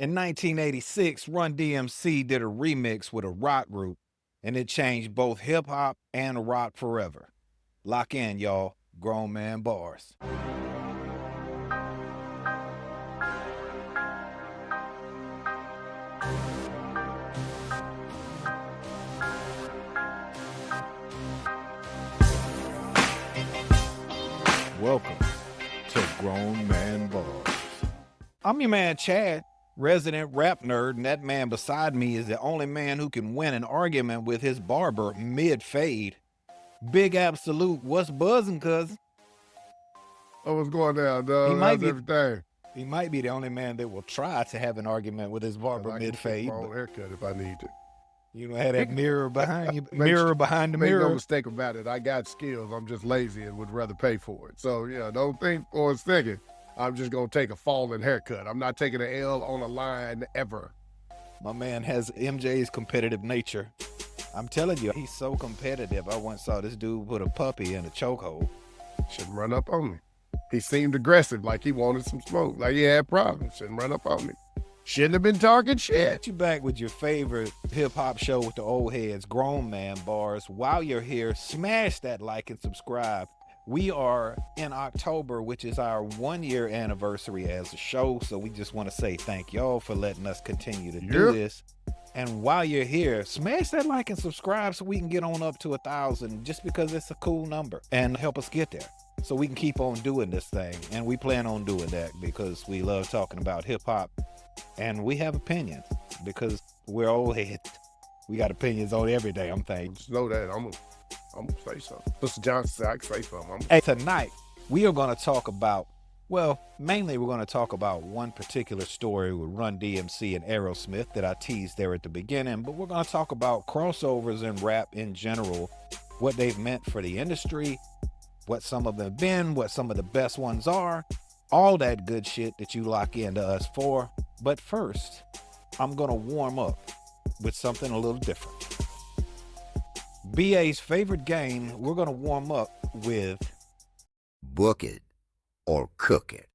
In 1986, Run-DMC did a remix with a rock group, and it changed both hip-hop and rock forever. Lock in, y'all. Grown man bars. Welcome to Grown Man Bars. I'm your man Chad, resident rap nerd, and that man beside me is the only man who can win an argument with his barber mid-fade. Big Absolute, what's buzzing, cousin? Oh, what's going down, dog? How's everything? He might be the only man that will try to have an argument with his barber mid-fade. I can take my own haircut if I need to. You don't have that mirror behind you, behind the mirror. Make no mistake about it. I got skills. I'm just lazy and would rather pay for it. So, yeah, don't think for a second I'm just going to take a falling haircut. I'm not taking an L on a line ever. My man has MJ's competitive nature. I'm telling you, he's so competitive. I once saw this dude put a puppy in a chokehold. Shouldn't run up on me. He seemed aggressive, like he wanted some smoke, like he had problems. Shouldn't run up on me. Shouldn't have been talking shit. Get you back with your favorite hip-hop show with the old heads, Grown Man Bars. While you're here, smash that like and subscribe. We are in October, which is our 1-year anniversary as a show, so we just want to say thank y'all for letting us continue to do this. And while you're here, smash that like and subscribe so we can get on up to 1,000, just because it's a cool number, and help us get there so we can keep on doing this thing. And we plan on doing that because we love talking about hip-hop. And we have opinions because we're old heads. We got opinions on every damn thing. Just know that I'm gonna say something. Mr. Johnson said I can say something. Hey, tonight we are going to talk about, well, mainly we're going to talk about one particular story with Run-DMC and Aerosmith that I teased there at the beginning, but we're going to talk about crossovers in rap in general, what they've meant for the industry, what some of them have been, what some of the best ones are, all that good shit that you lock into us for. But first, I'm going to warm up with something a little different. BA's favorite game, we're going to warm up with Book It or Cook It.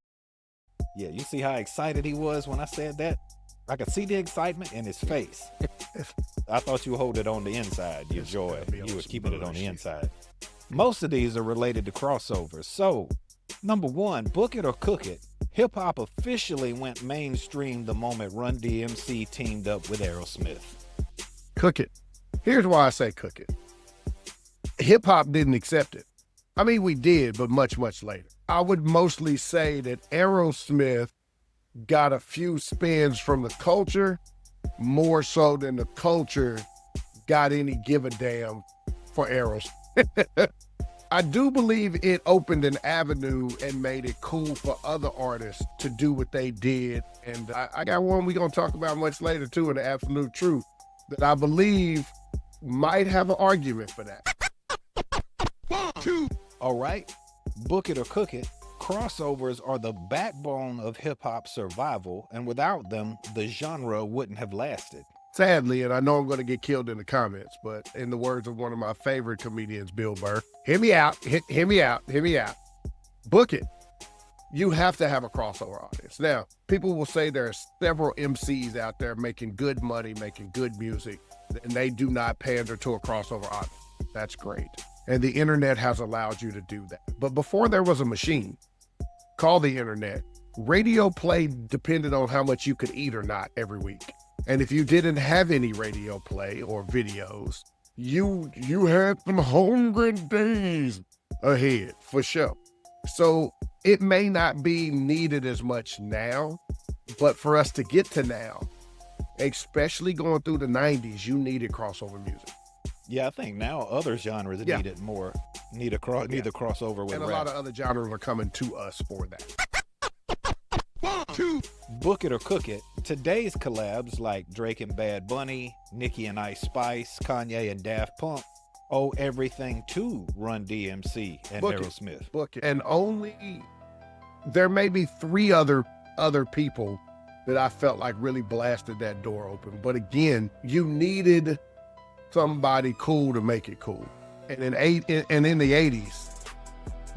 Yeah, you see how excited he was when I said that? I could see the excitement in his face. I thought you hold it on the inside, your joy. You were keeping it on the inside. Most of these are related to crossovers. So, number one, Book It or Cook It. Hip-hop officially went mainstream the moment Run-DMC teamed up with Aerosmith. Cook it. Here's why I say cook it. Hip-hop didn't accept it. I mean, we did, but much, much later. I would mostly say that Aerosmith got a few spins from the culture, more so than the culture got any give a damn for Aerosmith. I do believe it opened an avenue and made it cool for other artists to do what they did. And I got one we're going to talk about much later, too, in the Absolute Truth, that I believe might have an argument for that. 1, 2. All right. Book it or cook it. Crossovers are the backbone of hip-hop survival, and without them, the genre wouldn't have lasted. Sadly, and I know I'm going to get killed in the comments, but in the words of one of my favorite comedians, Bill Burr, hear me out, hear me out. Book it. You have to have a crossover audience. Now, people will say there are several MCs out there making good money, making good music, and they do not pander to a crossover audience. That's great. And the internet has allowed you to do that. But before there was a machine called the internet, radio play depended on how much you could eat or not every week. And if you didn't have any radio play or videos, you had some hungry days ahead, for sure. So it may not be needed as much now, but for us to get to now, especially going through the 90s, you needed crossover music. Yeah, I think now other genres need it more, need a crossover with and a rap. lot of other genres are coming to us for that. 1, 2. Book it or cook it. Today's collabs like Drake and Bad Bunny, Nicki and Ice Spice, Kanye and Daft Punk owe everything to Run-DMC and Aerosmith. Book it. And only there may be 3 other people that I felt like really blasted that door open. But again, you needed somebody cool to make it cool. And in the 80s,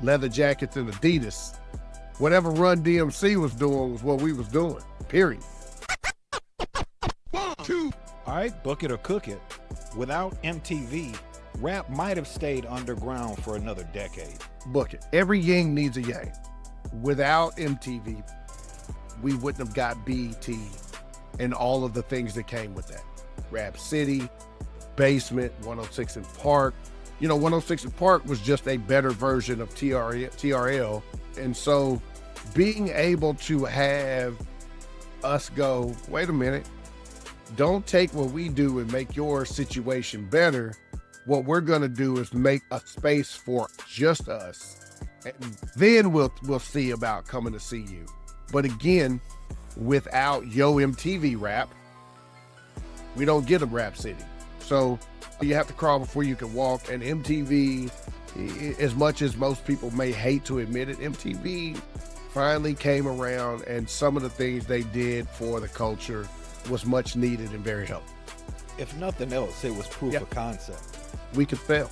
leather jackets and Adidas, whatever Run-DMC was doing was what we was doing, period. right, book it or cook it. Without MTV, rap might have stayed underground for another decade. Book it. Every yin needs a yang. Without MTV, we wouldn't have got BET and all of the things that came with that. Rap City, Basement, 106 in Park. You know, 106 in Park was just a better version of TRL. And so being able to have us go, wait a minute, don't take what we do and make your situation better. What we're gonna do is make a space for just us. And then we'll see about coming to see you. But again, without Yo MTV rap, we don't get a Rap City. So you have to crawl before you can walk. And MTV, as much as most people may hate to admit it, MTV finally came around, and some of the things they did for the culture was much needed and very helpful. If nothing else, it was proof of concept. We could fail.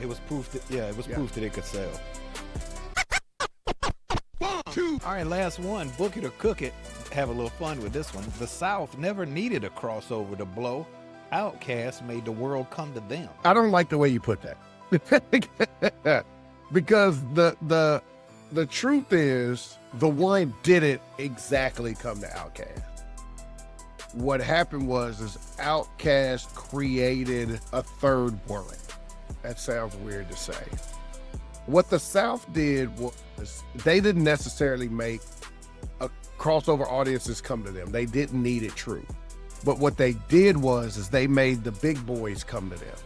It was proof that, proof that it could sell. 1, 2. All right, last one, book it or cook it. Have a little fun with this one. The South never needed a crossover to blow. Outkast made the world come to them. I don't like the way you put that. Because the truth is, the one didn't exactly come to Outkast. What happened was Outkast created a third one. That sounds weird to say. What the South did was they didn't necessarily make a crossover audiences come to them. They didn't need it true. But what they did was they made the big boys come to them.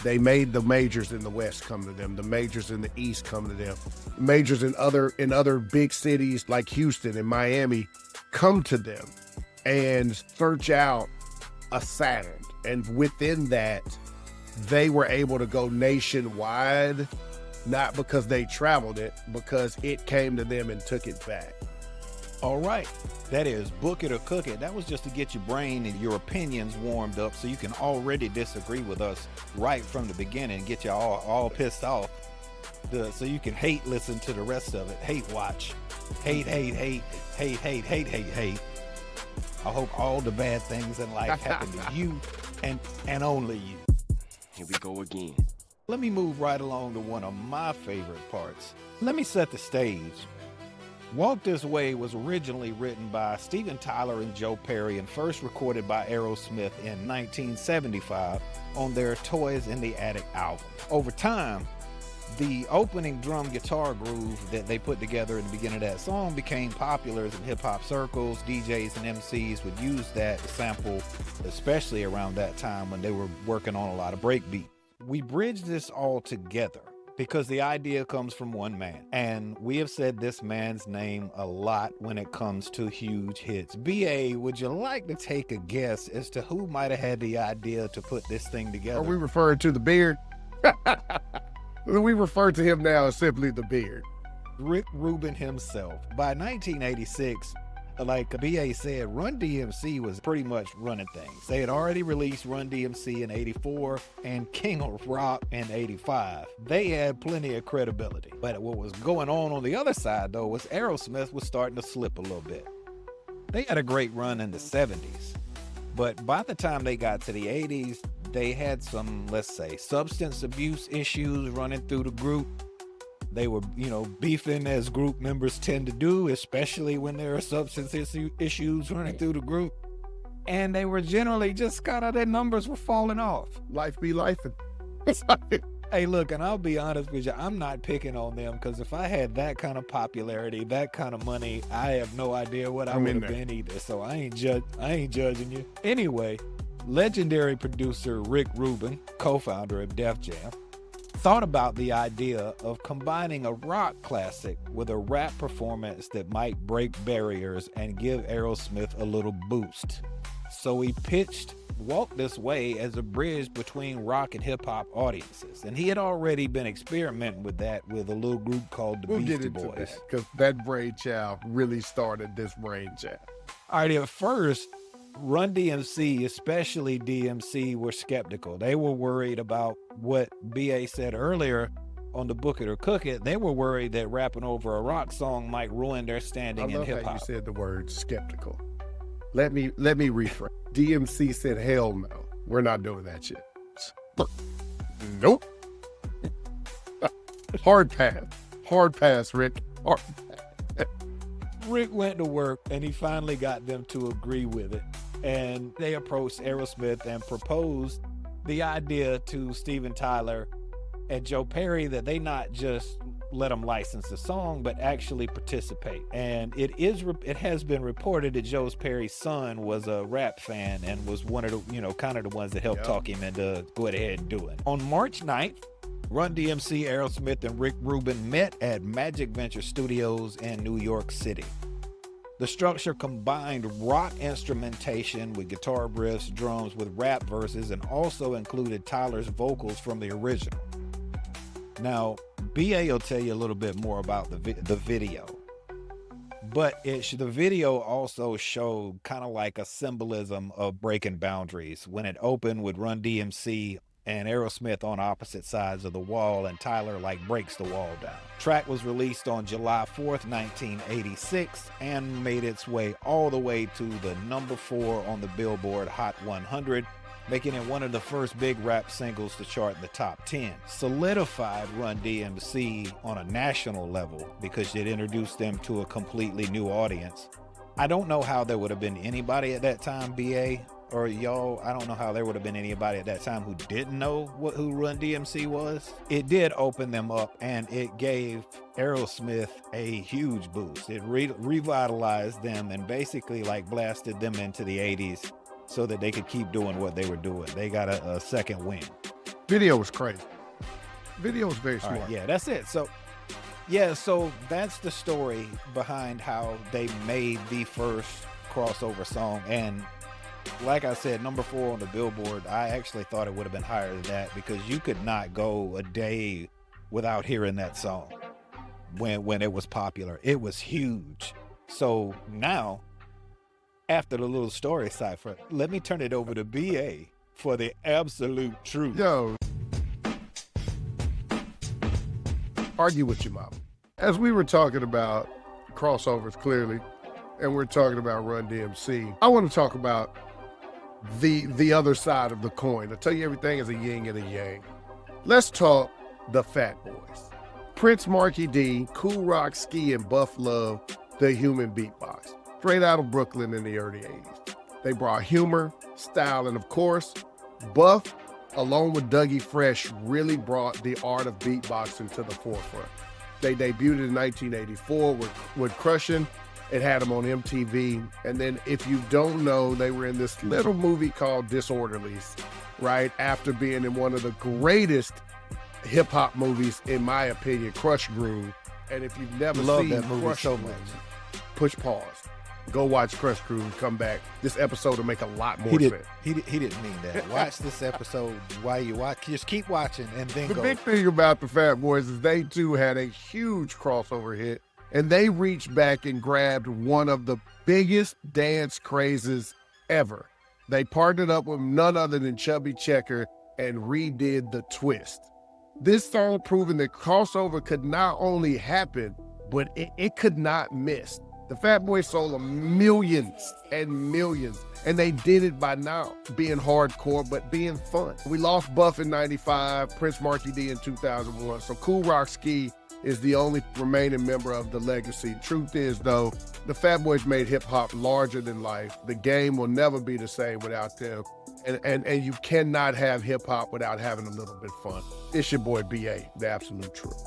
They made the majors in the West come to them. The majors in the East come to them. Majors in other big cities like Houston and Miami come to them and search out a sound. And within that, they were able to go nationwide, not because they traveled it, because it came to them and took it back. All right, that is book it or cook it. That was just to get your brain and your opinions warmed up so you can already disagree with us right from the beginning and get you all pissed off. So you can hate listen to the rest of it. Hate watch. Hate. I hope all the bad things in life happen to you and only you. Here we go again. Let me move right along to one of my favorite parts. Let me set the stage. Walk This Way was originally written by Steven Tyler and Joe Perry and first recorded by Aerosmith in 1975 on their Toys in the Attic album. Over time, the opening drum guitar groove that they put together in the beginning of that song became popular in hip-hop circles. DJs and MCs would use that sample, especially around that time when they were working on a lot of breakbeat. We bridge this all together because the idea comes from one man, and we have said this man's name a lot when it comes to huge hits. BA, would you like to take a guess as to who might have had the idea to put this thing together? Are we referring to the Beard? We refer to him now as simply the Beard. Rick Rubin himself. By 1986, like BA said, Run-DMC was pretty much running things. They had already released Run-DMC in 84 and King of Rock in 85. They had plenty of credibility. But what was going on the other side, though, was Aerosmith was starting to slip a little bit. They had a great run in the 70s. But by the time they got to the 80s, they had some, let's say, substance abuse issues running through the group. They were, beefing as group members tend to do, especially when there are substance issues running through the group. And they were generally just their numbers were falling off. Life be lifing. Hey, look, and I'll be honest with you, I'm not picking on them because if I had that kind of popularity, that kind of money, I have no idea what I would have been either. So I ain't judging you. Anyway, legendary producer Rick Rubin, co-founder of Def Jam, thought about the idea of combining a rock classic with a rap performance that might break barriers and give Aerosmith a little boost. So he pitched Walk This Way as a bridge between rock and hip-hop audiences. And he had already been experimenting with that with a little group called the Beastie Boys. Because that brainchild really started this brainchild. All right, at first, Run-DMC, especially DMC, were skeptical. They were worried about what BA said earlier on the Book It or Cook It. They were worried that rapping over a rock song might ruin their standing in hip-hop. How you said the word skeptical. Let me rephrase. DMC said hell no. We're not doing that shit. Nope. Hard pass, Rick. Hard. Rick went to work and he finally got them to agree with it. And they approached Aerosmith and proposed the idea to Steven Tyler and Joe Perry that they not just let them license the song, but actually participate. And it has been reported that Joe Perry's son was a rap fan and was one of the, kind of the ones that helped talk him into go ahead and do it. On March 9th, Run-DMC, Aerosmith, and Rick Rubin met at Magic Venture Studios in New York City. The structure combined rock instrumentation with guitar riffs, drums with rap verses, and also included Tyler's vocals from the original. Now, BA will tell you a little bit more about the video, but the video also showed kind of like a symbolism of breaking boundaries when it opened with Run-DMC and Aerosmith on opposite sides of the wall, and Tyler breaks the wall down. Track was released on July 4th, 1986, and made its way all the way to the number 4 on the Billboard Hot 100, making it one of the first big rap singles to chart in the top 10. Solidified Run-DMC on a national level because it introduced them to a completely new audience. I don't know how there would have been anybody at that time, BA, or y'all, I don't know how there would have been anybody at that time who didn't know who Run-DMC was. It did open them up, and it gave Aerosmith a huge boost. It revitalized them and basically blasted them into the 80s so that they could keep doing what they were doing. They got a second win. Video was crazy. Video was very smart. Right, yeah, that's it. So that's the story behind how they made the first crossover song. And like I said, number 4 on the Billboard. I actually thought it would have been higher than that because you could not go a day without hearing that song when it was popular. It was huge. So now, after the little story cipher, let me turn it over to BA for the absolute truth. Yo, argue with your mama. As we were talking about crossovers clearly, and we're talking about Run-DMC, I want to talk about the other side of the coin. I tell you, everything is a yin and a yang. Let's talk the Fat Boys. Prince, Marky D, Kool Rock Ski, and Buff Love, the human beatbox. Straight out of Brooklyn in the early 80s. They brought humor, style, and of course, Buff, along with Dougie Fresh, really brought the art of beatboxing to the forefront. They debuted in 1984 with Crushin'. It had them on MTV. And then if you don't know, they were in this little movie called Disorderlies, right? After being in one of the greatest hip hop movies, in my opinion, Crush Groove. And if you've never seen that movie Crush so Groove, much. Push pause. Go watch Crush Groove and come back. This episode will make a lot more sense. He didn't mean that. Watch this episode while you watch. Just keep watching and then The go. big thing about the Fat Boys is they too had a huge crossover hit. And they reached back and grabbed one of the biggest dance crazes ever. They partnered up with none other than Chubby Checker and redid the twist. This song proving that crossover could not only happen, but it could not miss. The Fat Boys sold millions and millions, and they did it by not being hardcore, but being fun. We lost Buff in 95, Prince, Marky D in 2001, so Kool Rock Ski is the only remaining member of the legacy. Truth is, though, the Fat Boys made hip-hop larger than life. The game will never be the same without them. And you cannot have hip-hop without having a little bit of fun. It's your boy, B.A., the absolute truth.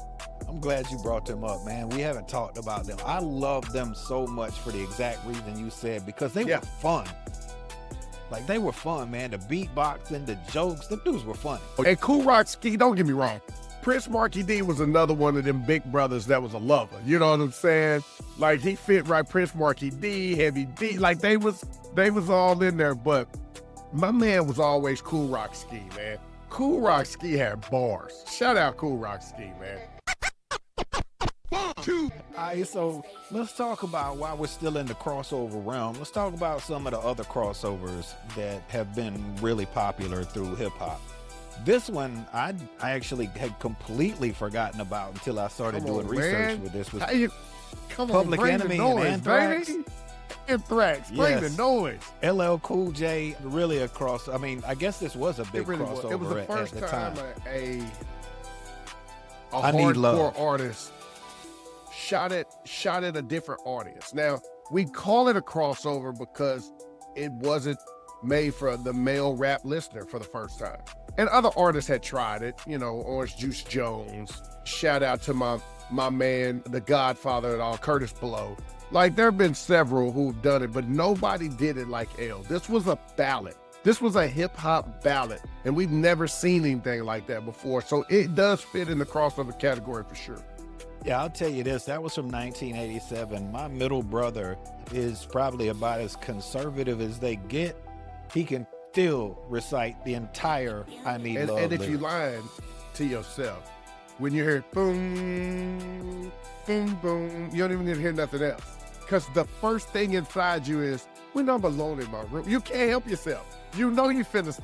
I'm glad you brought them up, man. We haven't talked about them. I love them so much for the exact reason you said, because they were fun. They were fun, man. The beatboxing, the jokes, the dudes were funny. And Kool Rock Ski, don't get me wrong, Prince Marky D was another one of them big brothers that was a lover. You know what I'm saying? He fit right. Prince Marky D, Heavy D, they was all in there. But my man was always Kool Rock Ski, man. Kool Rock Ski had bars. Shout out Kool Rock Ski, man. All right, so let's talk about, while we're still in the crossover realm, let's talk about some of the other crossovers that have been really popular through hip hop. This one, I actually had completely forgotten about until I started doing research with this. Was Public Enemy and Anthrax. baby. Anthrax, play the Yes. noise. LL Cool J, really across. I mean, I guess this was a big It really was. crossover It was the at first the time time. a I Need Love. hardcore artist shot at a different audience. Now, we call it a crossover because it wasn't made for the male rap listener for the first time. And other artists had tried it, you know, Orange Juice Jones. Shout out to my man, the godfather at all, Curtis Blow. Like, there have been several who've done it, but nobody did it like L. This was a ballad. This was a hip-hop ballad, and we've never seen anything like that before. So it does fit in the crossover category for sure. Yeah, I'll tell you this. That was from 1987. My middle brother is probably about as conservative as they get. He can still recite the entire I Need Love And if lyrics. you lying to yourself, when you hear boom, boom, boom, you don't even need to hear nothing else. Because the first thing inside you is, when I'm alone in my room, you can't help yourself. You know you finna.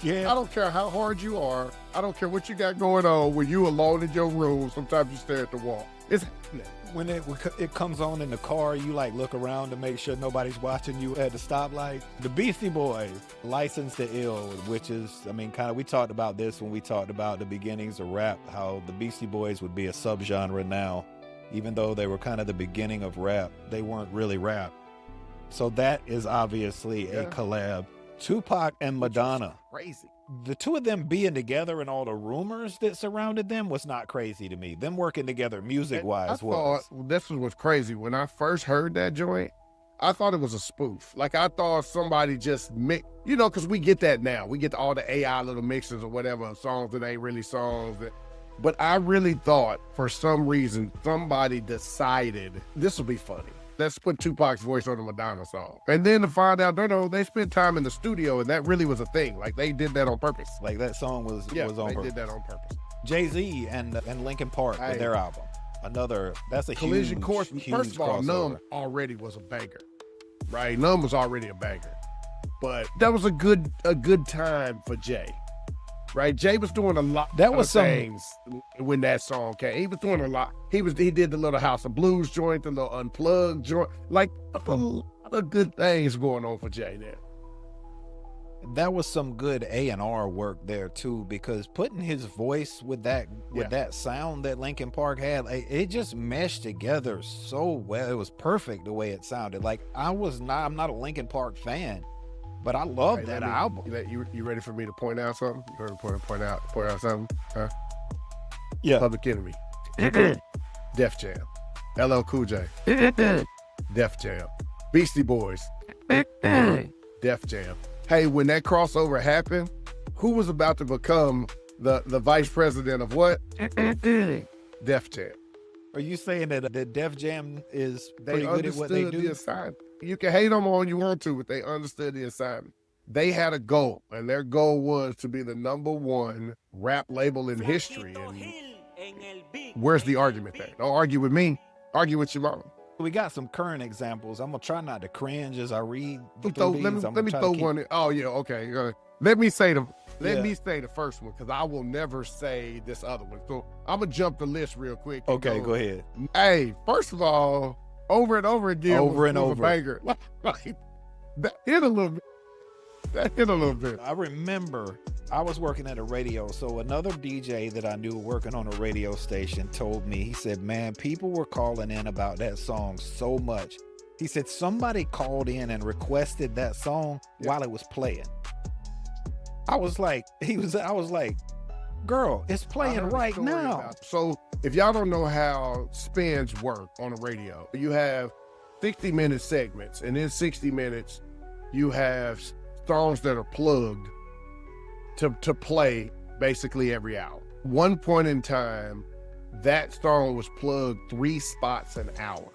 Yeah. I don't care how hard you are. I don't care what you got going on. When you alone in your room, sometimes you stare at the wall. It's happening. When it comes on in the car, you like look around to make sure nobody's watching you at the stoplight. The Beastie Boys, License to Ill, which is, I mean, kind of, we talked about this when we talked about the beginnings of rap, how the Beastie Boys would be a subgenre now. Even though they were kind of the beginning of rap, they weren't really rap. So that is obviously a collab. Tupac and Madonna. Crazy. The two of them being together and all the rumors that surrounded them was not crazy to me. Them working together music-wise was. This was crazy. When I first heard that joint, I thought it was a spoof. Like, I thought somebody just mixed, you know, because we get that now. We get all the AI little mixes or whatever of songs that ain't really songs. But I really thought, for some reason, somebody decided this will be funny. Let's put Tupac's voice on the Madonna song. And then to find out, no, they spent time in the studio, and that really was a thing. Like, they did that on purpose. Like, that song was on they purpose. did that on purpose. Jay-Z and Linkin Park with their album. That's a Collision huge, Course. huge First of all, crossover. Numb already was a banger, right? Numb was already a banger, but that was a good time for Jay, right? Jay was doing a lot. That was of things when that song came. He was doing a lot. He did the little House of Blues joint, the little Unplugged joint, like a lot of good things going on for Jay there. That was some good A&R work there too, because putting his voice with that sound that Linkin Park had, it just meshed together so well. It was perfect the way it sounded. Like, I'm not a Linkin Park fan, but I love that album. You ready for me to point out something? You ready to point out something? Huh? Yeah. Public Enemy. Def Jam. LL Cool J. Def Jam. Beastie Boys. Def Jam. Hey, when that crossover happened, who was about to become the vice president of what? Def Jam. Are you saying that the Def Jam is pretty They good at what they understood do? the assignment. You can hate them all you want to, but they understood the assignment. They had a goal, and their goal was to be the #1 rap label in history. And where's the argument there? Don't argue with me. Argue with your mom. We got some current examples. I'm gonna try not to cringe as I read through Let these. me throw one in. Oh yeah, okay. Let me say the first one, because I will never say this other one. So I'm gonna jump the list real quick. Okay, go ahead. Hey, first of all, over and over again, was a banger. Like, that hit a little bit. I remember I was working at a radio, so another DJ that I knew working on a radio station told me, he said, man, people were calling in about that song so much. He said somebody called in and requested that song while it was playing. I was like, girl, it's playing right now. So if y'all don't know how spins work on the radio, you have 60-minute segments, and in 60 minutes, you have songs that are plugged to play basically every hour. One point in time, that song was plugged 3 spots an hour.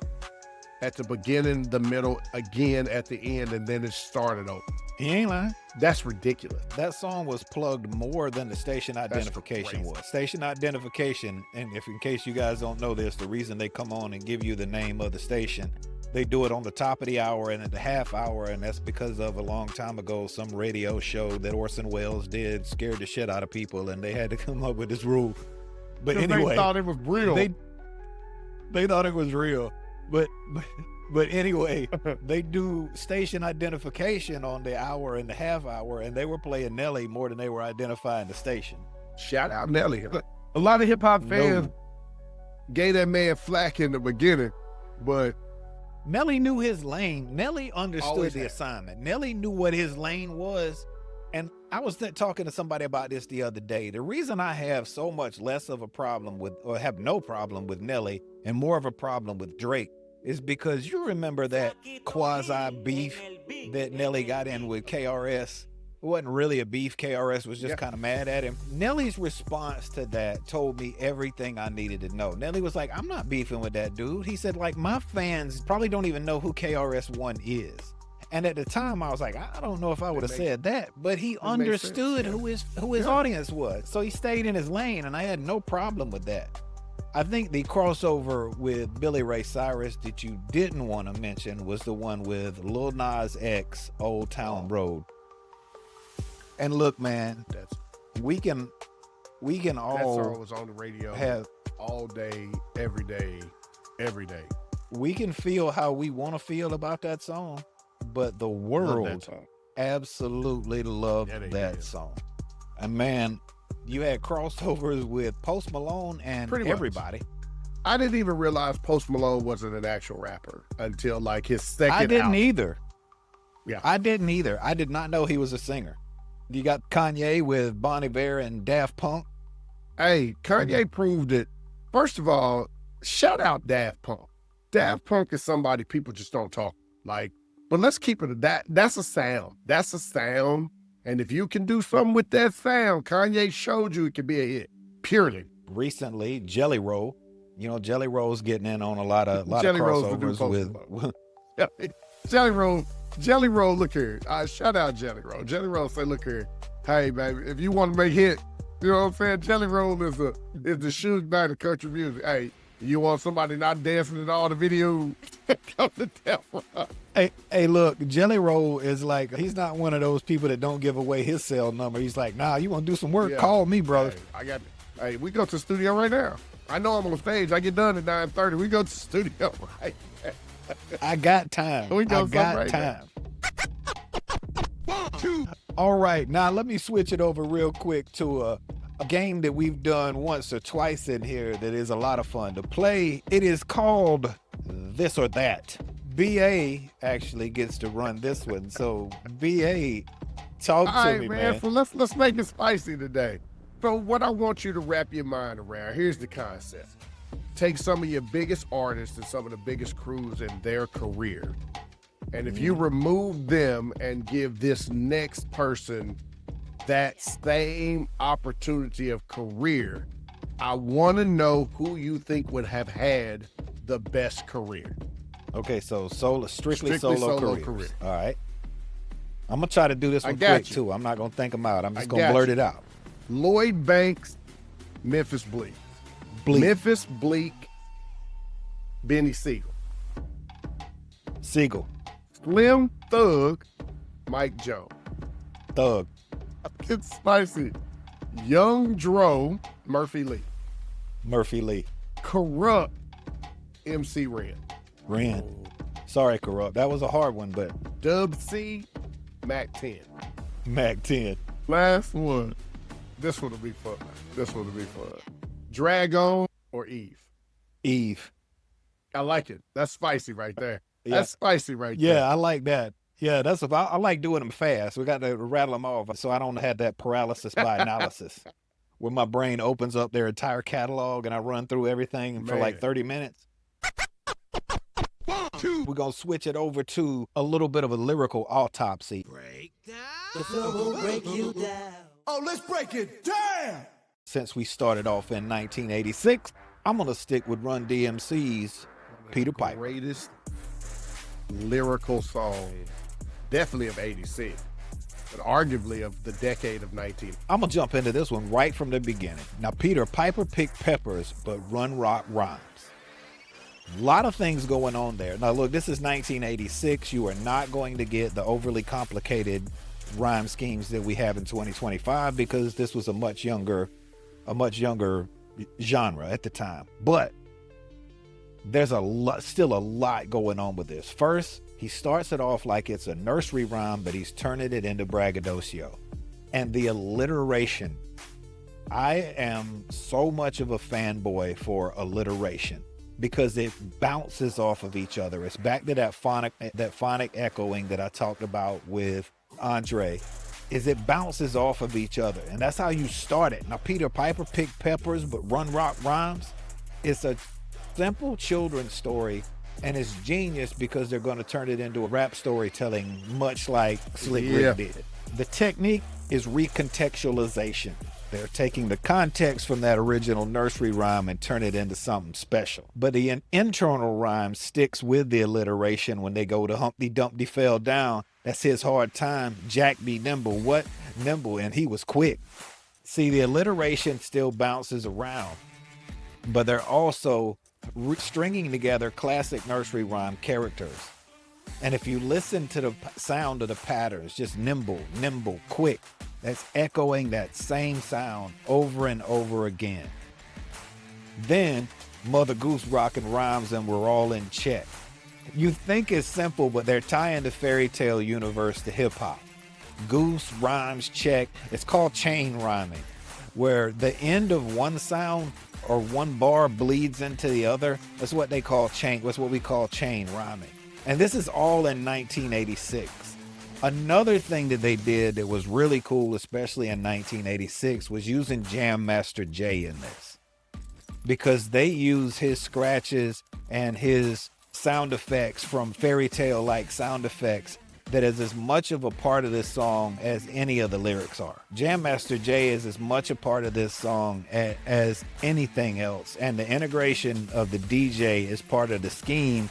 At the beginning, the middle, again at the end, and then it started over. He ain't lying. That's ridiculous. That song was plugged more than the station identification was. Station identification, and if in case you guys don't know this, the reason they come on and give you the name of the station, they do it on the top of the hour and at the half hour, and that's because of a long time ago, some radio show that Orson Welles did scared the shit out of people, and they had to come up with this rule. But anyway, they thought it was real. They thought it was real. But But anyway, they do station identification on the hour and the half hour, and they were playing Nelly more than they were identifying the station. Shout out Nelly. A lot of hip hop fans No. gave that man flack in the beginning, but Nelly knew his lane. Nelly understood Always the had. assignment. Nelly knew what his lane was. And I was talking to somebody about this the other day. The reason I have so much less of a problem with, or have no problem with Nelly and more of a problem with Drake is because you remember that quasi beef that Nelly got in with KRS. It wasn't really a beef. KRS was just kind of mad at him. Nelly's response to that told me everything I needed to know. Nelly was like, I'm not beefing with that dude. He said, like, my fans probably don't even know who KRS-One is. And at the time, I was like, I don't know if I would have said that, but he understood who his audience was. So he stayed in his lane, and I had no problem with that. I think the crossover with Billy Ray Cyrus that you didn't want to mention was the one with Lil Nas X, Old Town Road. And look, man, we can that all song was on the radio have, all day, every day, every day. we can feel how we want to feel about that song, but the Love that world song. absolutely loved Yeah, they that did. song. And man, you had crossovers with Post Malone and Pretty much. everybody. I didn't even realize Post Malone wasn't an actual rapper until like his second I didn't album. either. Yeah. I didn't either. I did not know he was a singer. You got Kanye with Bon Iver and Daft Punk. Hey, Kanye proved it. First of all, shout out Daft Punk. Daft Punk is somebody people just don't talk like, but let's keep it at that. That's a sound. That's a sound. And if you can do something with that sound, Kanye showed you it could be a hit. Purely. Recently, Jelly Roll. You know, Jelly Roll's getting in on a lot of Jelly Roll's the new crossovers Post with. Malone. Jelly Roll, look here. Shout out Jelly Roll. Jelly Roll say, look here. Hey, baby, if you want to make hit, you know what I'm saying? Jelly Roll is the Suge Knight of country music. Hey, you want somebody not dancing in all the videos? Come to Death Row. Hey, look, Jelly Roll is like, he's not one of those people that don't give away his cell number. He's like, nah, you want to do some work? Yeah. Call me, brother. Hey, we go to the studio right now. I know I'm on stage. I get done at 9:30. We go to the studio right now. I got time. We go I got right time. All right, now let me switch it over real quick to a game that we've done once or twice in here that is a lot of fun to play. It is called This or That. BA actually gets to run this one. So BA, talk All to right, me, man. man. So let's make it spicy today. So what I want you to wrap your mind around, here's the concept. Take some of your biggest artists and some of the biggest crews in their career. And if you remove them and give this next person that same opportunity of career, I want to know who you think would have had the best career. Okay, so strictly Strictly solo solo careers. career. All right. I'm going to try to do this I one got quick, you. too. I'm not going to think them out. I'm just I going to got blurt you. it out. Lloyd Banks, Memphis Bleak. Bleak. Memphis Bleak, Benny Siegel. Siegel. Slim Thug, Mike Jones. Thug. It's spicy. Young Dro, Murphy Lee. Murphy Lee. Corrupt, MC Ren. Ren. Sorry, Corrupt. That was a hard one, but Dub C, Mac 10. Mac 10. Last one. This one will be fun. Dragon or Eve? Eve. I like it. That's spicy right there. Yeah. That's spicy right Yeah, there. I like that. Yeah, that's about, I like doing them fast. We got to rattle them off so I don't have that paralysis by analysis where my brain opens up their entire catalog and I run through everything for like Man. 30 minutes. We're going to switch it over to a little bit of a lyrical autopsy. Oh, let's break it down. Since we started off in 1986, I'm going to stick with Run-DMC's Peter Piper. Greatest lyrical song, definitely of 86, but arguably of the decade of 19. I'm going to jump into this one right from the beginning. Now, Peter Piper picked peppers, but Run Rock rhymes. A lot of things going on there. Now, look, this is 1986. You are not going to get the overly complicated rhyme schemes that we have in 2025 because this was a much younger genre at the time. But there's still a lot going on with this. First, he starts it off like it's a nursery rhyme, but he's turning it into braggadocio. And the alliteration, I am so much of a fanboy for alliteration because it bounces off of each other. It's back to that phonic echoing that I talked about with Andre, is it bounces off of each other. And that's how you start it. Now, Peter Piper picked peppers, but Run Rock rhymes. It's a simple children's story, and it's genius because they're going to turn it into a rap storytelling, much like Slick Rick did. The technique is recontextualization. They're taking the context from that original nursery rhyme and turn it into something special. But the internal rhyme sticks with the alliteration when they go to Humpty Dumpty fell down. That's his hard time. Jack be nimble. What? Nimble. And he was quick. See, the alliteration still bounces around, but they're also stringing together classic nursery rhyme characters. And if you listen to the sound of the patterns, just nimble, nimble, quick, that's echoing that same sound over and over again. Then Mother Goose rocking rhymes and we're all in check. You think it's simple, but they're tying the fairy tale universe to hip hop. Goose rhymes check. It's called chain rhyming, where the end of one sound or one bar bleeds into the other. That's what they call chain. That's what we call chain rhyming. And this is all in 1986. Another thing that they did that was really cool, especially in 1986, was using Jam Master Jay in this, because they use his scratches and his sound effects from fairy tale like sound effects that is as much of a part of this song as any of the lyrics are. Jam Master Jay is as much a part of this song as anything else, and the integration of the DJ is part of the scheme.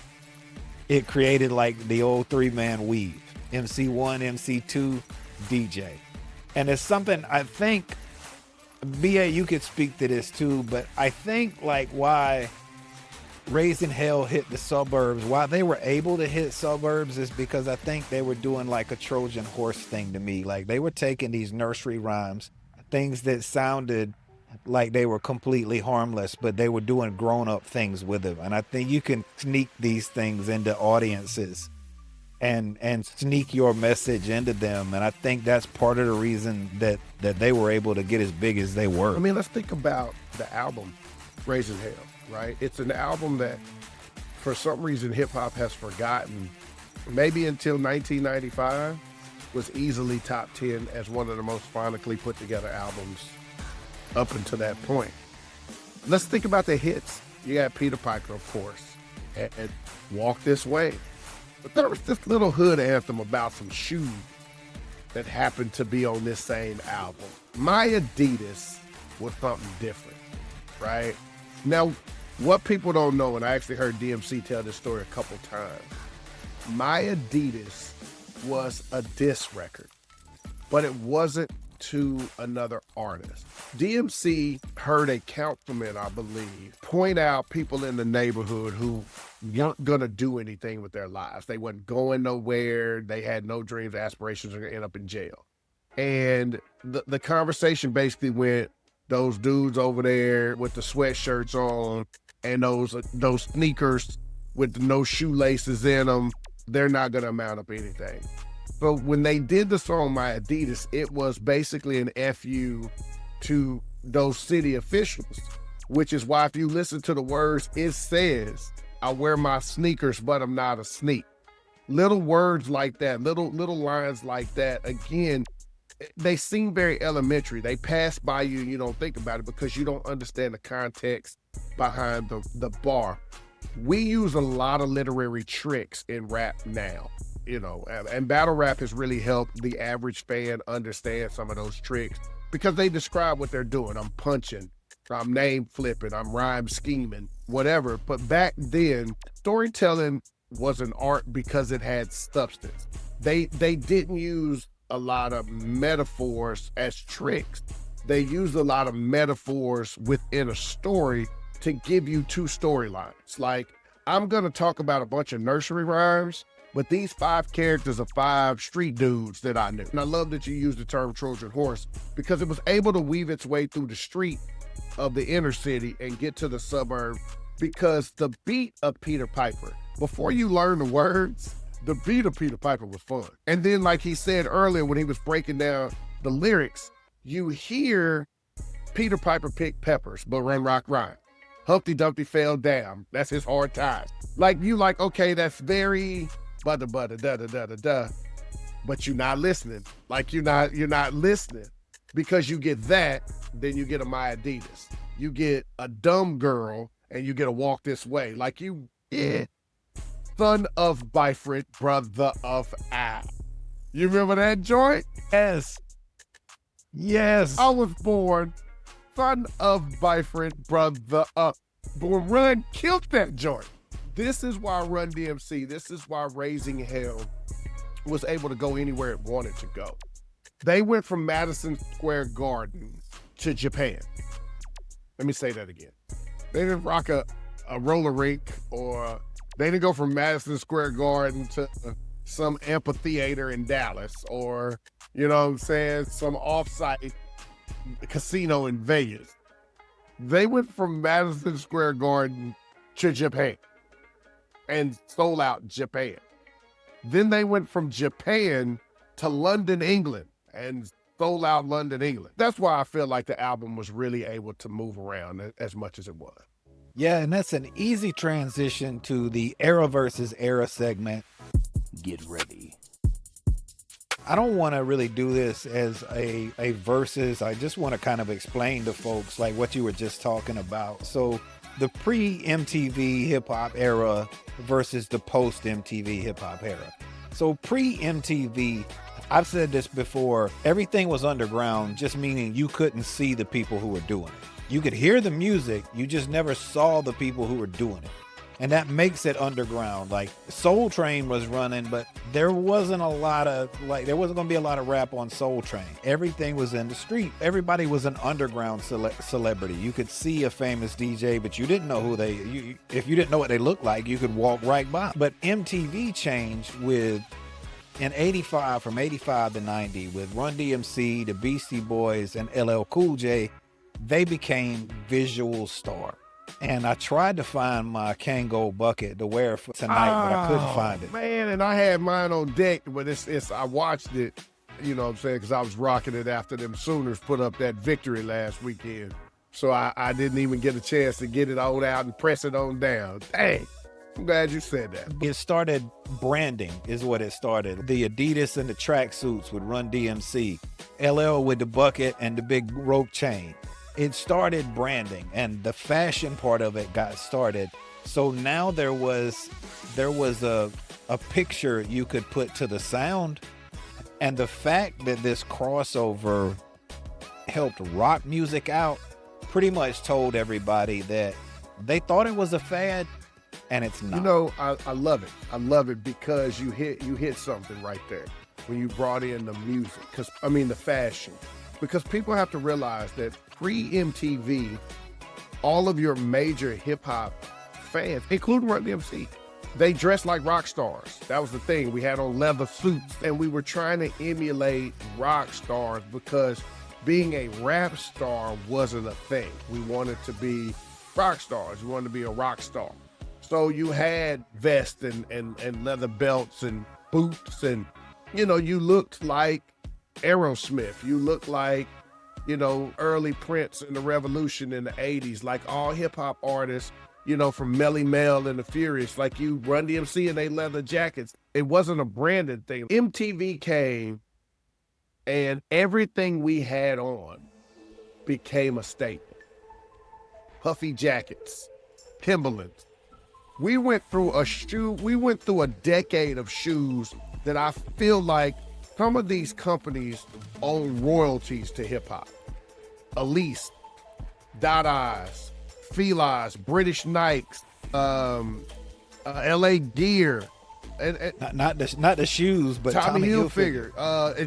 It created like the old three-man weave. MC1, MC2, DJ. And it's something I think, BA, you could speak to this too, but I think like why Raising Hell hit the suburbs, why they were able to hit suburbs, is because I think they were doing like a Trojan horse thing to me. Like they were taking these nursery rhymes, things that sounded like they were completely harmless, but they were doing grown-up things with them. And I think you can sneak these things into audiences and sneak your message into them. And I think that's part of the reason that they were able to get as big as they were. I mean, let's think about the album Raising Hell, right? It's an album that for some reason hip hop has forgotten, maybe until 1995, was easily top 10 as one of the most phonically put together albums up until that point. Let's think about the hits. You got Peter Piper, of course, and Walk This Way. But there was this little hood anthem about some shoes that happened to be on this same album. My Adidas was something different, right? Now, what people don't know, and I actually heard DMC tell this story a couple times, My Adidas was a diss record, but it wasn't to another artist. DMC heard a councilman, I believe, point out people in the neighborhood who weren't gonna do anything with their lives. They wasn't going nowhere. They had no dreams, aspirations, are gonna end up in jail. And the conversation basically went, those dudes over there with the sweatshirts on and those sneakers with no shoelaces in them, they're not gonna amount up anything. But when they did the song My Adidas, it was basically an FU to those city officials, which is why if you listen to the words, it says, I wear my sneakers, but I'm not a sneak. Little words like that, little lines like that, again, they seem very elementary. They pass by you, you don't think about it because you don't understand the context behind the bar. We use a lot of literary tricks in rap now. You know, and battle rap has really helped the average fan understand some of those tricks because they describe what they're doing. I'm punching, I'm name flipping, I'm rhyme scheming, whatever. But back then, storytelling was an art because it had substance. They didn't use a lot of metaphors as tricks. They used a lot of metaphors within a story to give you two storylines. Like, I'm gonna talk about a bunch of nursery rhymes, but these 5 characters are 5 street dudes that I knew. And I love that you used the term Trojan horse because it was able to weave its way through the street of the inner city and get to the suburb because the beat of Peter Piper, before you learn the words, the beat of Peter Piper was fun. And then, like he said earlier when he was breaking down the lyrics, you hear Peter Piper picked peppers, but run, rock, rhyme. Humpty Dumpty fell down. That's his hard time. Like, you like, okay, that's very butter, da-da-da-da-da-da. But you're not listening. Like, you're not listening. Because you get that, then you get a My Adidas. You get a Dumb Girl, and you get a Walk This Way. Like, you get son of Byford, brother of Al. You remember that joint? Yes. Yes. I was born son of Byford, brother of. But Run killed that joint. This is why Run-DMC, this is why Raising Hell was able to go anywhere it wanted to go. They went from Madison Square Garden to Japan. Let me say that again. They didn't rock a roller rink, or they didn't go from Madison Square Garden to some amphitheater in Dallas, or, you know what I'm saying, some off-site casino in Vegas. They went from Madison Square Garden to Japan and sold out Japan. Then they went from Japan to London, England, and sold out London, England. That's why I feel like the album was really able to move around as much as it was. Yeah, and that's an easy transition to the era versus era segment. Get ready. I don't want to really do this as a versus. I just want to kind of explain to folks like what you were just talking about. So the pre-MTV hip-hop era versus the post-MTV hip-hop era. So pre-MTV, I've said this before, everything was underground, just meaning you couldn't see the people who were doing it. You could hear the music, you just never saw the people who were doing it. And that makes it underground. Like Soul Train was running, but there wasn't a lot of, there wasn't going to be a lot of rap on Soul Train. Everything was in the street. Everybody was an underground celebrity. You could see a famous DJ, but you didn't know who if you didn't know what they looked like, you could walk right by. But MTV changed in 85, from 85 to 90, with Run-DMC, the Beastie Boys, and LL Cool J, they became visual stars. And I tried to find my Kango bucket to wear for tonight, but I couldn't find it. Man, and I had mine on deck, but I watched it, you know what I'm saying, because I was rocking it after them Sooners put up that victory last weekend. So I didn't even get a chance to get it on out and press it on down. Dang, I'm glad you said that. It started branding is what it started. The Adidas and the tracksuits with Run-DMC, LL with the bucket and the big rope chain. It started branding, and the fashion part of it got started. So now there was a picture you could put to the sound, and the fact that this crossover helped rock music out pretty much told everybody that they thought it was a fad, and it's not. You know, I love it. I love it because you hit something right there when you brought in the music, the fashion. Because people have to realize that pre-MTV, all of your major hip-hop fans, including Run-DMC, they dressed like rock stars. That was the thing. We had on leather suits, and we were trying to emulate rock stars because being a rap star wasn't a thing. We wanted to be rock stars. We wanted to be a rock star. So you had vests and leather belts and boots, and, you know, you looked like Aerosmith. You look like, you know, early Prince and the Revolution in the 80s, like all hip-hop artists, you know, from Melly Mel and the Furious, like you, Run-DMC and they leather jackets. It wasn't a branded thing. MTV came and everything we had on became a statement. Puffy jackets, Timberlands. We went through a decade of shoes that I feel like some of these companies own royalties to hip-hop. Elise, Dada's, Fila's, British Nikes, LA Gear, and not the shoes, but Tommy Hilfiger.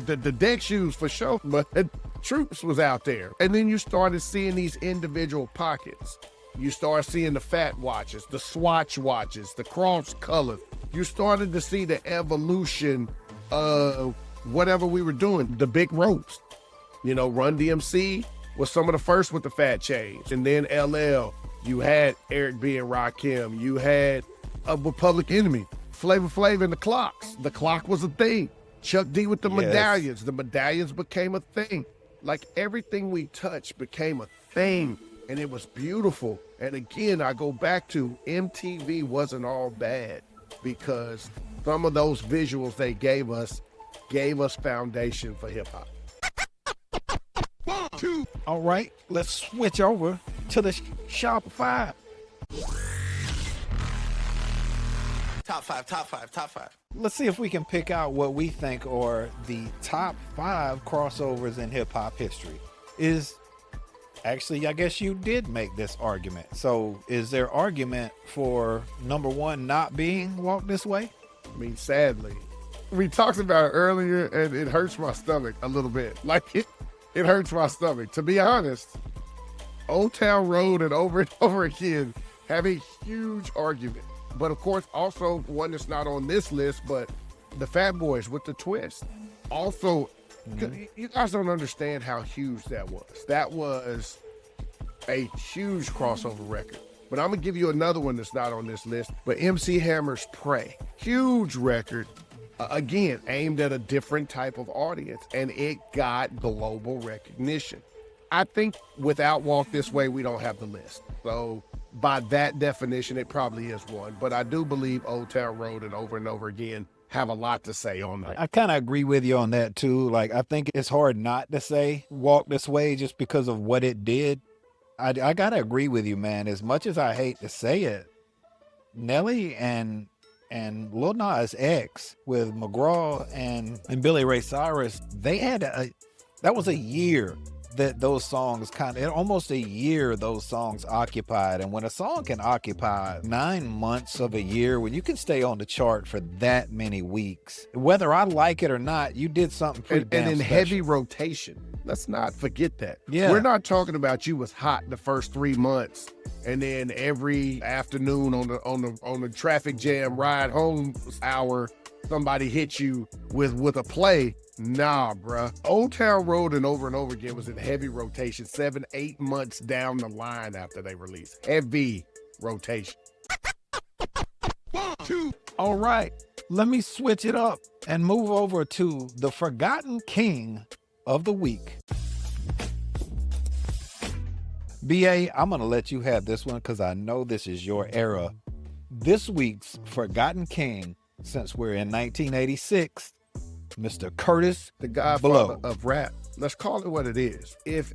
The deck shoes for sure, but Troops was out there. And then you started seeing these individual pockets. You start seeing the fat watches, the swatch watches, the cross colors. You started to see the evolution of whatever we were doing, the big ropes. You know, Run-DMC was some of the first with the fat chains. And then LL, You had Eric B. and Rakim. You had Public Enemy, Flavor Flav and the Clocks. The Clock was a thing. Chuck D with the medallions. The medallions became a thing. Like everything we touched became a thing, and it was beautiful. And again, I go back to MTV wasn't all bad because some of those visuals they gave us foundation for hip hop. All right, let's switch over to the Sharp 5. Top five. Let's see if we can pick out what we think are the top 5 crossovers in hip hop history. Actually, I guess you did make this argument. So is there argument for number 1 not being Walk This Way? I mean, sadly, we talked about it earlier, and it hurts my stomach a little bit. Like it hurts my stomach. To be honest, Old Town Road and over again have a huge argument. But of course, also one that's not on this list, but the Fat Boys with the Twist. Also, you guys don't understand how huge that was. That was a huge crossover record. But I'm gonna give you another one that's not on this list, but MC Hammer's Pray. Huge record, again, aimed at a different type of audience, and it got global recognition. I think without Walk This Way, we don't have the list. So by that definition, it probably is one. But I do believe Old Town Road and Over Again have a lot to say on that. I kind of agree with you on that too. Like, I think it's hard not to say Walk This Way just because of what it did. I gotta agree with you, man. As much as I hate to say it, Nelly and Lil Nas X with McGraw and Billy Ray Cyrus, they had that was a year that those songs almost a year those songs occupied. And when a song can occupy 9 months of a year, when you can stay on the chart for that many weeks, whether I like it or not, you did something pretty damn and in special. heavy rotation. Let's not forget that. Yeah. We're not talking about you was hot the first 3 months and then every afternoon on the traffic jam ride home hour, somebody hit you with a play. Nah, bruh. Old Town Road and Over Again was in heavy rotation 7-8 months down the line after they released. Heavy rotation. 1, 2. All right, let me switch it up and move over to the Forgotten King of the Week. BA, I'm going to let you have this one because I know this is your era. This week's Forgotten King, since we're in 1986, Mr. Curtis the godfather of rap. Let's call it what it is. If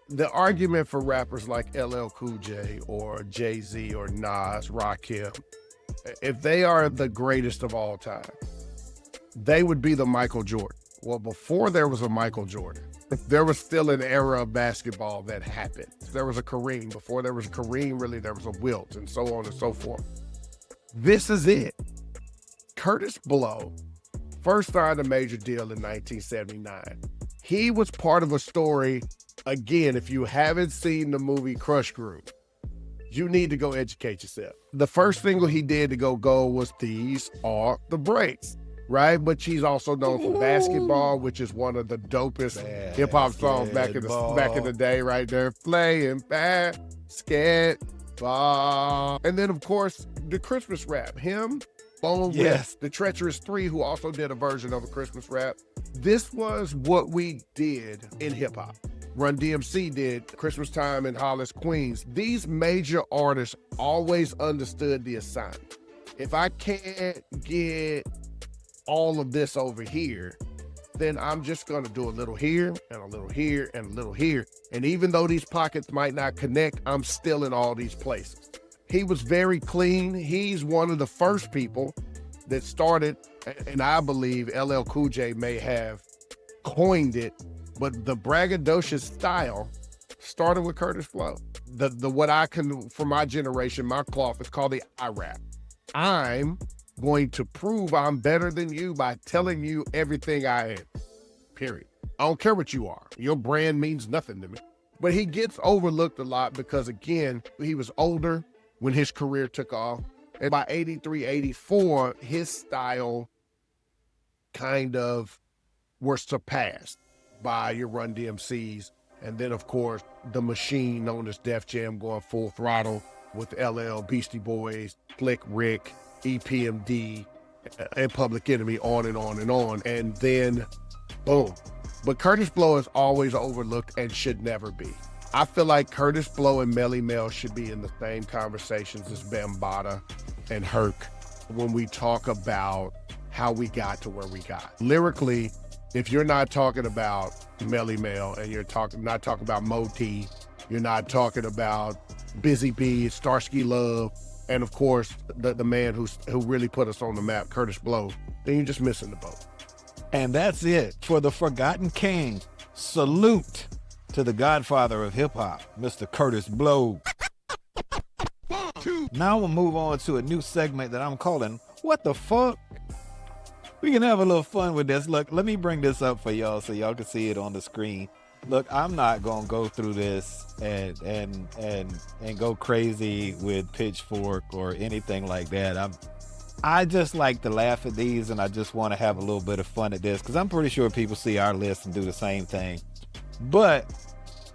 the argument for rappers like LL Cool J or Jay-Z or Nas, Rakim, if they are the greatest of all time, they would be the Michael Jordan. Well, before there was a Michael Jordan, there was still an era of basketball that happened. There was a Kareem. Before there was a Kareem, really, there was a Wilt, and so on and so forth. This is it. Curtis Blow first signed a major deal in 1979. He was part of a story. Again, if you haven't seen the movie Crush Groove, you need to go educate yourself. The first single he did to go gold was These Are the Breaks, right? But she's also known for Basketball, which is one of the dopest hip hop songs back in the day, right there. Playing basketball. And then, of course, the Christmas rap. Him, with the Treacherous Three, who also did a version of a Christmas rap. This was what we did in hip hop. Run-DMC did Christmas Time in Hollis, Queens. These major artists always understood the assignment. If I can't get all of this over here, then I'm just gonna do a little here and a little here and a little here. And even though these pockets might not connect, I'm still in all these places. He was very clean. He's one of the first people that started, and I believe LL Cool J may have coined it, but the braggadocious style started with Curtis Blow. The what I can, for my generation, my cloth is called the I rap. I'm going to prove I'm better than you by telling you everything I am, period. I don't care what you are. Your brand means nothing to me. But he gets overlooked a lot because, again, he was older when his career took off. And by 83, 84, his style kind of were surpassed by your Run-DMCs And then, of course, the machine known as Def Jam going full throttle with LL, Beastie Boys, Slick Rick, EPMD, and Public Enemy, on and on and on. And then, boom. But Curtis Blow is always overlooked and should never be. I feel like Curtis Blow and Melly Mel should be in the same conversations as Bambaataa and Herc when we talk about how we got to where we got. Lyrically, if you're not talking about Melly Mel and you're not talking about Mo T, you're not talking about Busy Bee, Starsky Love, and of course, the man who really put us on the map, Curtis Blow, then you're just missing the boat. And that's it for the Forgotten King. Salute to the godfather of hip hop, Mr. Curtis Blow. Now we'll move on to a new segment that I'm calling What the Fuck? We can have a little fun with this. Look, let me bring this up for y'all so y'all can see it on the screen. Look, I'm not gonna go through this and go crazy with Pitchfork or anything like that. I just like to laugh at these, and I just want to have a little bit of fun at this because I'm pretty sure people see our list and do the same thing. But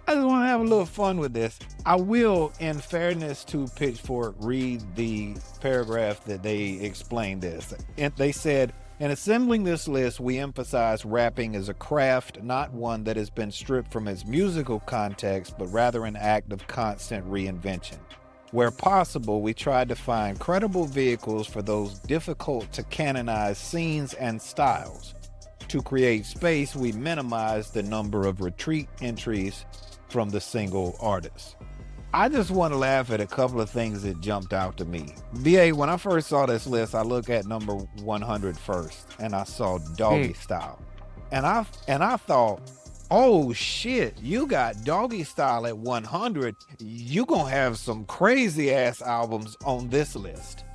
I just want to have a little fun with this. I will, in fairness to Pitchfork, read the paragraph that they explained this. And they said, in assembling this list, we emphasize rapping as a craft, not one that has been stripped from its musical context, but rather an act of constant reinvention. Where possible, we tried to find credible vehicles for those difficult to canonize scenes and styles. To create space, we minimized the number of retreat entries from the single artist. I just want to laugh at a couple of things that jumped out to me. VA, when I first saw this list, I looked at number 100 first, and I saw Doggy Style. And I thought, oh shit, you got Doggy Style at 100. You gonna have some crazy ass albums on this list.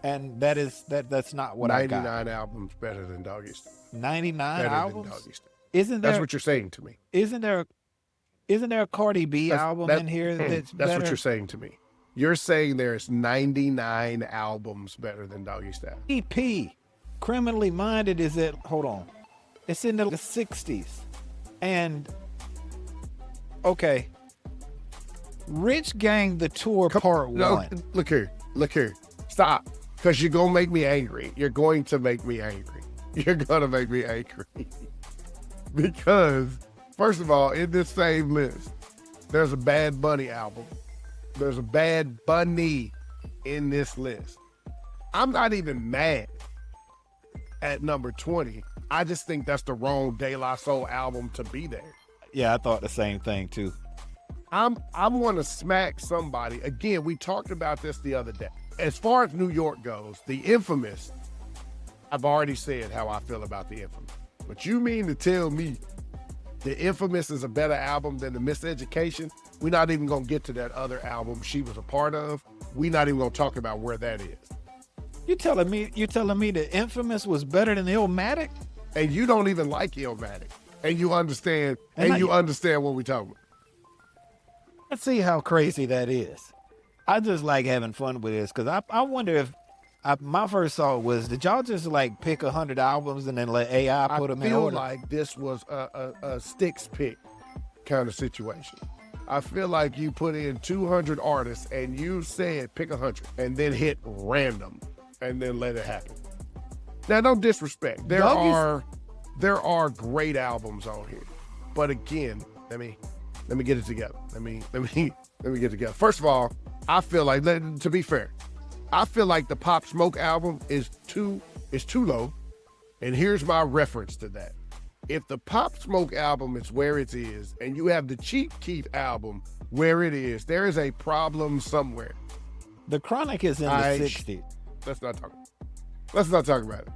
And that's not what I got. 99 albums better than Doggy Style. 99 better albums? Than Doggy Style. Isn't there? That's what you're saying to me. Isn't there a Cardi B album in here that's better? That's what you're saying to me. You're saying there's 99 albums better than Doggy Style. EP, Criminally Minded is at, hold on, it's in the 60s. And, okay, Rich Gang, The Tour, Part 1. Look here. Stop, because you're going to make me angry. You're going to make me angry. Because, first of all, in this same list, there's a Bad Bunny album. There's a Bad Bunny in this list. I'm not even mad at number 20. I just think that's the wrong De La Soul album to be there. Yeah, I thought the same thing too. I'm going to smack somebody. Again, we talked about this the other day. As far as New York goes, the Infamous, I've already said how I feel about the Infamous. But you mean to tell me the Infamous is a better album than the Miseducation? We're not even going to get to that other album she was a part of. We're not even going to talk about where that is. You telling me the Infamous was better than Illmatic? And you don't even like Illmatic. And you understand what we're talking about. Let's see how crazy that is. I just like having fun with this because I wonder if my first thought was, did y'all just like pick 100 albums and then let AI put them in order? I feel like this was a sticks pick kind of situation. I feel like you put in 200 artists and you said pick 100 and then hit random and then let it happen. Now, don't disrespect. There are great albums on here, but again, let me get it together. Let me get it together. First of all, I feel like, to be fair, I feel like the Pop Smoke album is too low, and here's my reference to that. If the Pop Smoke album is where it is, and you have the Chief Keef album where it is, there is a problem somewhere. The Chronic is in the 60s. Let's not talk about it.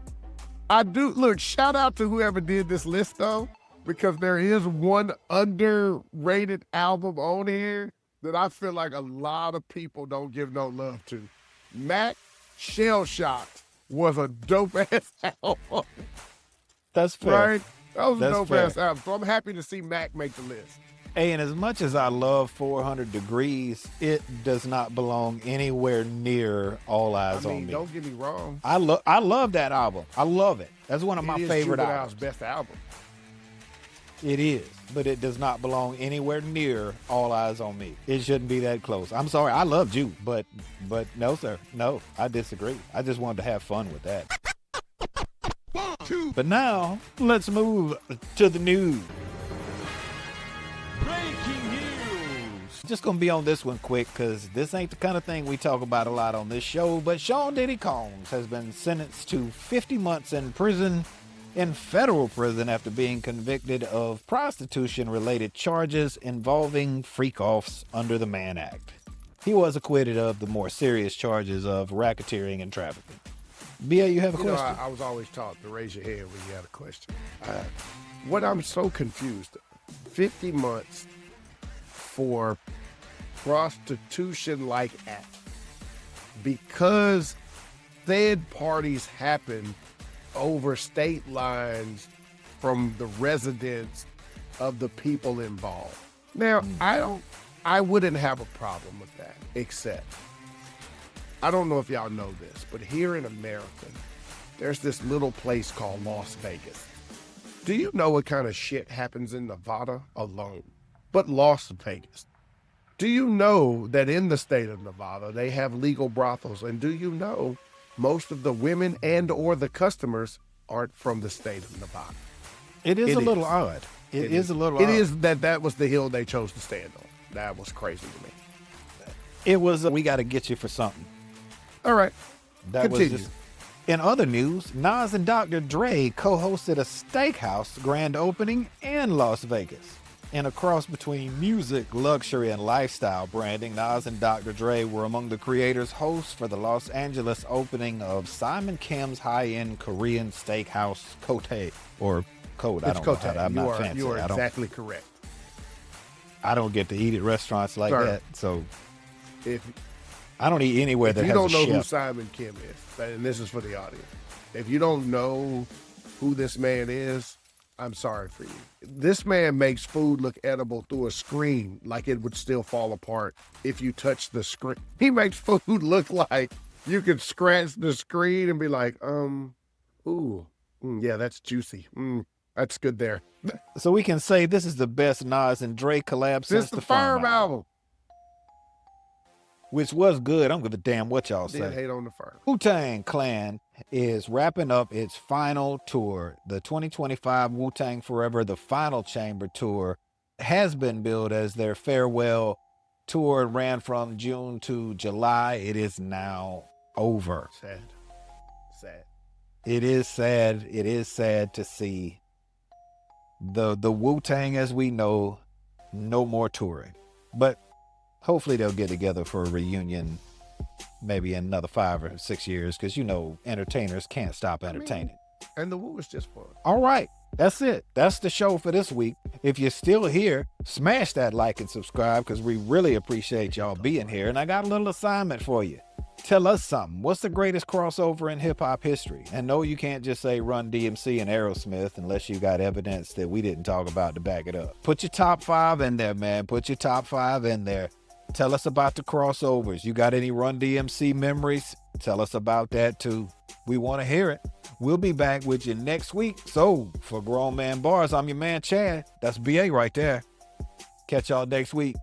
I do, look, shout out to whoever did this list, though, because there is one underrated album on here that I feel like a lot of people don't give no love to. Mac, Shell Shocked was a dope-ass album. That's fair. Right? That was a dope-ass album. So I'm happy to see Mac make the list. Hey, and as much as I love 400 Degrees, it does not belong anywhere near All Eyes on Me. Don't get me wrong. I love that album. I love it. That's one of my favorite albums. Best album. It is, but it does not belong anywhere near All Eyes on Me. It shouldn't be that close. I'm sorry, I loved you, but no, sir. No, I disagree. I just wanted to have fun with that. But now, let's move to the news. Breaking news. Just gonna be on this one quick, because this ain't the kind of thing we talk about a lot on this show, but Sean Diddy Combs has been sentenced to 50 months in prison, in federal prison, after being convicted of prostitution-related charges involving freak-offs under the Mann Act. He was acquitted of the more serious charges of racketeering and trafficking. B.A., you have a question? I was always taught to raise your hand when you had a question. What I'm so confused, 50 months for prostitution-like act, because third parties happen over state lines from the residents of the people involved. Now, I wouldn't have a problem with that, except, I don't know if y'all know this, but here in America, there's this little place called Las Vegas. Do you know what kind of shit happens in Nevada alone? But Las Vegas. Do you know that in the state of Nevada, they have legal brothels? And do you know most of the women and or the customers aren't from the state of Nevada? It is a little odd. It is a little odd. It is that was the hill they chose to stand on. That was crazy to me. It was, we got to get you for something. All right. That Continue. was just. In other news, Nas and Dr. Dre co-hosted a steakhouse grand opening in Las Vegas. In a cross between music, luxury, and lifestyle branding, Nas and Dr. Dre were among the creators hosts for the Los Angeles opening of Simon Kim's high-end Korean steakhouse Kote, or Code. I don't know how to, I'm not fancy. You are exactly correct. I don't get to eat at restaurants like that, so If I don't eat anywhere that you has don't know a who chef. Simon Kim is, and this is for the audience, if you don't know who this man is, I'm sorry for you. This man makes food look edible through a screen like it would still fall apart if you touch the screen. He makes food look like you could scratch the screen and be like, yeah, that's juicy. That's good there. So we can say this is the best Nas and Dre collab since Since the Firm album. Which was good. I don't give a damn what y'all Did say. hate on the Firm. Wu-Tang Clan is wrapping up its final tour. The 2025 Wu-Tang Forever, the Final Chamber Tour, has been billed as their farewell tour. It ran from June to July. It is now over. Sad. Sad. It is sad. It is sad to see the Wu-Tang as we know, no more touring. But hopefully they'll get together for a reunion maybe in another 5 or 6 years, because, you know, entertainers can't stop entertaining. And the Wu is just fun. All right. That's it. That's the show for this week. If you're still here, smash that like and subscribe, because we really appreciate y'all being here. And I got a little assignment for you. Tell us something. What's the greatest crossover in hip-hop history? And no, you can't just say Run-DMC and Aerosmith unless you got evidence that we didn't talk about to back it up. Put your top 5 in there, man. Put your top 5 in there. Tell us about the crossovers. You got any Run-DMC memories? Tell us about that too. We want to hear it. We'll be back with you next week. So for Grown Man Bars, I'm your man Chad. That's BA right there. Catch y'all next week.